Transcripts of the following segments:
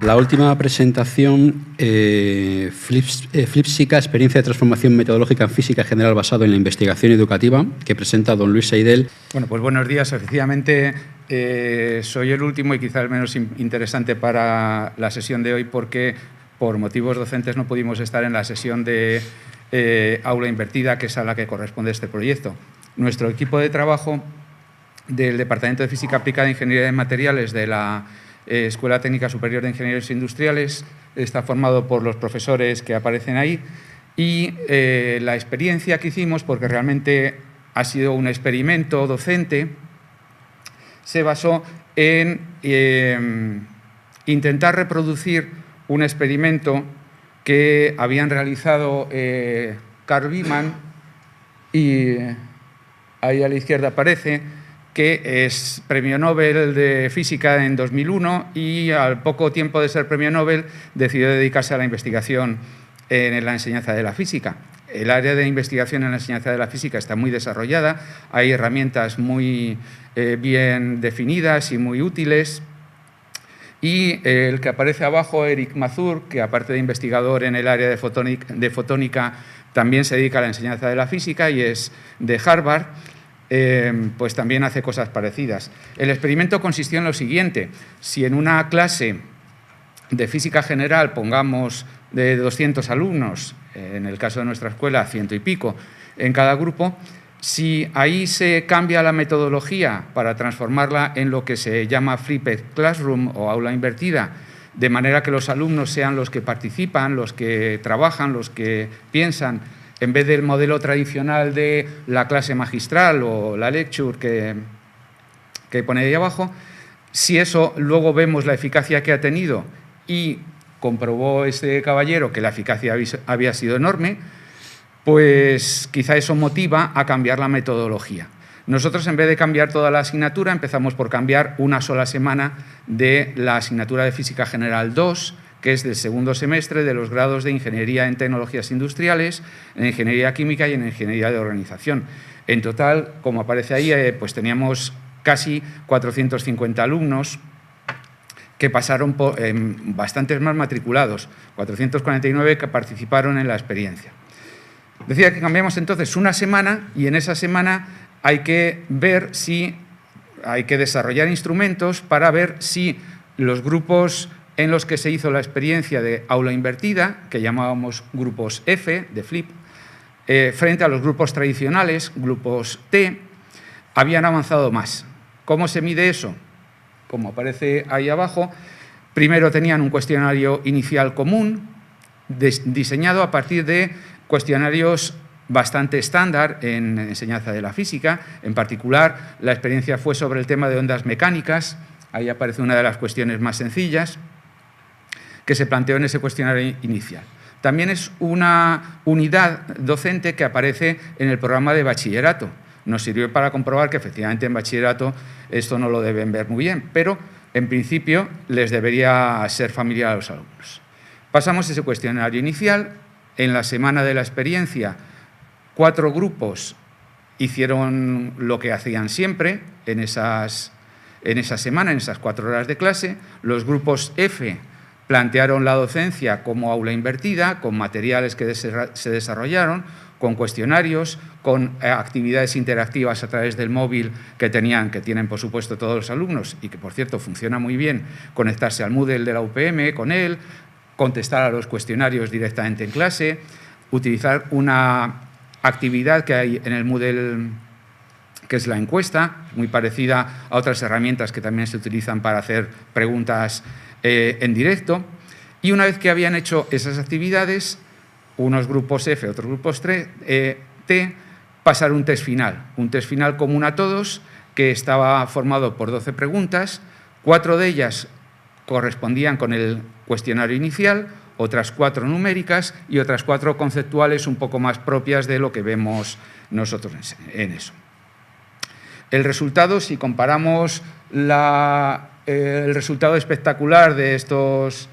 La última presentación, Flipsica, experiencia de transformación metodológica en física general basado en la investigación educativa, que presenta don Luis Seidel. Bueno, pues buenos días. Efectivamente, soy el último y quizá el menos interesante para la sesión de hoy porque por motivos docentes no pudimos estar en la sesión de aula invertida, que es a la que corresponde este proyecto. Nuestro equipo de trabajo del Departamento de Física Aplicada e Ingeniería de Materiales de la Escuela Técnica Superior de Ingenieros Industriales está formado por los profesores que aparecen ahí y la experiencia que hicimos, porque realmente ha sido un experimento docente, se basó en intentar reproducir un experimento que habían realizado Carl Wieman y ahí a la izquierda aparece, que es premio Nobel de Física en 2001 y al poco tiempo de ser premio Nobel decidió dedicarse a la investigación en la enseñanza de la física. El área de investigación en la enseñanza de la física está muy desarrollada, hay herramientas muy bien definidas y muy útiles. Y el que aparece abajo, Eric Mazur, que aparte de investigador en el área de fotónica, también se dedica a la enseñanza de la física y es de Harvard, pues también hace cosas parecidas. El experimento consistió en lo siguiente: si en una clase de física general, pongamos de 200 alumnos, en el caso de nuestra escuela 100 y pico en cada grupo, si ahí se cambia la metodología para transformarla en lo que se llama flipped classroom o aula invertida, de manera que los alumnos sean los que participan, los que trabajan, los que piensan, en vez del modelo tradicional de la clase magistral o la lecture que pone ahí abajo, si eso luego vemos la eficacia que ha tenido y comprobó este caballero que la eficacia había sido enorme, pues quizá eso motiva a cambiar la metodología. Nosotros, en vez de cambiar toda la asignatura, empezamos por cambiar una sola semana de la asignatura de Física General 2, que es del segundo semestre de los grados de Ingeniería en Tecnologías Industriales, en Ingeniería Química y en Ingeniería de Organización. En total, como aparece ahí, pues teníamos casi 450 alumnos que pasaron por bastantes más matriculados, 449 que participaron en la experiencia. Decía que cambiamos entonces una semana y en esa semana hay que ver si hay que desarrollar instrumentos para ver si los grupos en los que se hizo la experiencia de aula invertida, que llamábamos grupos F, de flip, frente a los grupos tradicionales, grupos T, habían avanzado más. ¿Cómo se mide eso? Como aparece ahí abajo, primero tenían un cuestionario inicial común, diseñado a partir de cuestionarios bastante estándar en enseñanza de la física. En particular, la experiencia fue sobre el tema de ondas mecánicas. Ahí aparece una de las cuestiones más sencillas que se planteó en ese cuestionario inicial. También es una unidad docente que aparece en el programa de bachillerato. Nos sirvió para comprobar que efectivamente en bachillerato esto no lo deben ver muy bien, pero en principio les debería ser familiar a los alumnos. Pasamos ese cuestionario inicial. En la semana de la experiencia, 4 grupos hicieron lo que hacían siempre en esa semana, en esas 4 horas de clase. Los grupos F plantearon la docencia como aula invertida, con materiales que se desarrollaron, con cuestionarios, con actividades interactivas a través del móvil que tienen por supuesto todos los alumnos y que por cierto funciona muy bien, conectarse al Moodle de la UPM con él, contestar a los cuestionarios directamente en clase, utilizar una actividad que hay en el Moodle que es la encuesta, muy parecida a otras herramientas que también se utilizan para hacer preguntas en directo. Y una vez que habían hecho esas actividades, unos grupos F, otros grupos T, pasar un test final común a todos, que estaba formado por 12 preguntas, 4 de ellas correspondían con el cuestionario inicial, otras 4 numéricas y otras 4 conceptuales un poco más propias de lo que vemos nosotros en eso. El resultado, si comparamos el resultado espectacular de estos,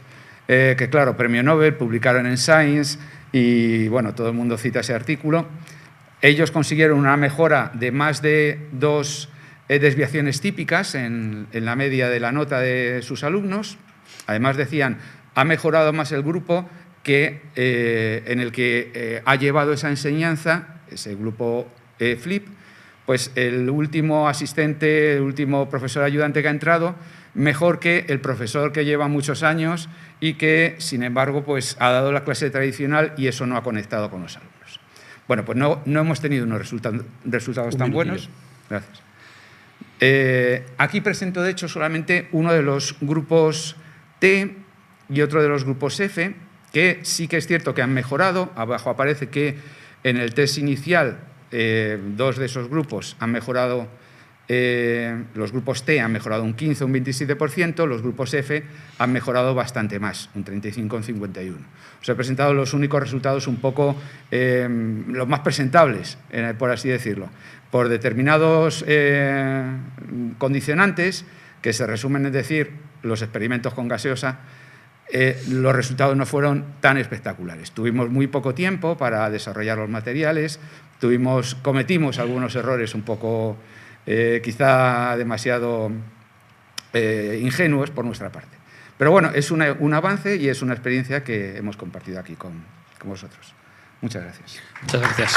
que claro, premio Nobel, publicaron en Science y bueno, todo el mundo cita ese artículo, ellos consiguieron una mejora de más de 2 desviaciones típicas en la media de la nota de sus alumnos Además decían, ha mejorado más el grupo que, en el que ha llevado esa enseñanza, ese grupo FLIP, pues el último asistente, el último profesor ayudante que ha entrado, mejor que el profesor que lleva muchos años y que, sin embargo, pues ha dado la clase tradicional y eso no ha conectado con los alumnos. Bueno, pues no hemos tenido unos resultados tan buenos. Gracias. Aquí presento, de hecho, solamente uno de los grupos T y otro de los grupos F, que sí que es cierto que han mejorado. Abajo aparece que en el test inicial 2 de esos grupos han mejorado, los grupos T han mejorado un 15 o un 27%, los grupos F han mejorado bastante más, un 35 o un 51. Os he presentado los únicos resultados un poco los más presentables, por así decirlo, por determinados condicionantes que se resumen en decir los experimentos con gaseosa. Los resultados no fueron tan espectaculares. Tuvimos muy poco tiempo para desarrollar los materiales, cometimos algunos errores un poco quizá demasiado ingenuos por nuestra parte. Pero bueno, es un avance y es una experiencia que hemos compartido aquí con vosotros. Muchas gracias. Muchas gracias.